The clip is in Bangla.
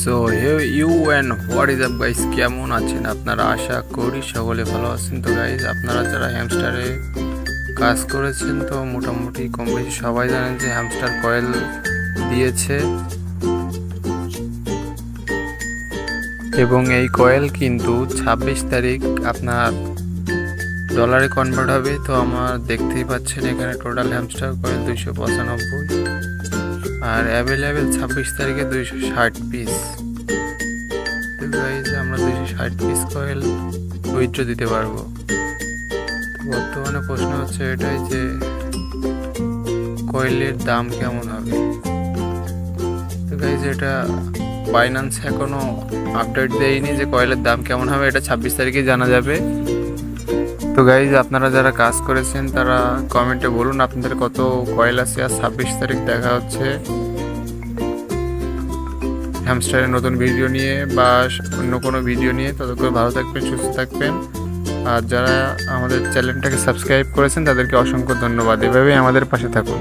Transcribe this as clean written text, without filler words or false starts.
So hey you and what is up guys, কেমন আছেন আপনারা? আশা করি সকলে ভালো আছেন। তো গাইস, আপনারা যারা হ্যামস্টারে কাজ করেছেন তো মোটামুটি কম বেশি সবাই জানেন যে হ্যামস্টার কয়েল দিয়েছে, এবং এই কয়েল কিন্তু 26 তারিখ আপনার ডলারে কনভার্ট হবে। তো আমার দেখতেই পাচ্ছেন এখানে টোটাল হ্যামস্টার কয়েল 295 আর অ্যাভেলেবেল 26 তারিখে 260 পিস। তো গাইজ, আমরা 260 পিস কয়েল উইথড্র দিতে পারবো। তো বর্তমানে প্রশ্ন হচ্ছে এটাই যে কয়েলের দাম কেমন হবে। তো গাইজ, এটা বাইন্যান্স এখনো আপডেট দেয়নি যে কয়েলের দাম কেমন হবে, এটা 26 তারিখে জানা যাবে। তো গাইজ, আপনারা যারা কাজ করেছেন তারা কমেন্টে বলুন আপনাদের কত কয়েল আছে। আর 26 তারিখ দেখা হচ্ছে হ্যামস্টারের নতুন ভিডিও নিয়ে বা অন্য কোনো ভিডিও নিয়ে। ততক্ষণ ভালো থাকবেন, সুস্থ থাকবেন। আর যারা আমাদের চ্যানেলটাকে সাবস্ক্রাইব করেছেন তাদেরকে অসংখ্য ধন্যবাদ। এভাবেই আমাদের পাশে থাকুন।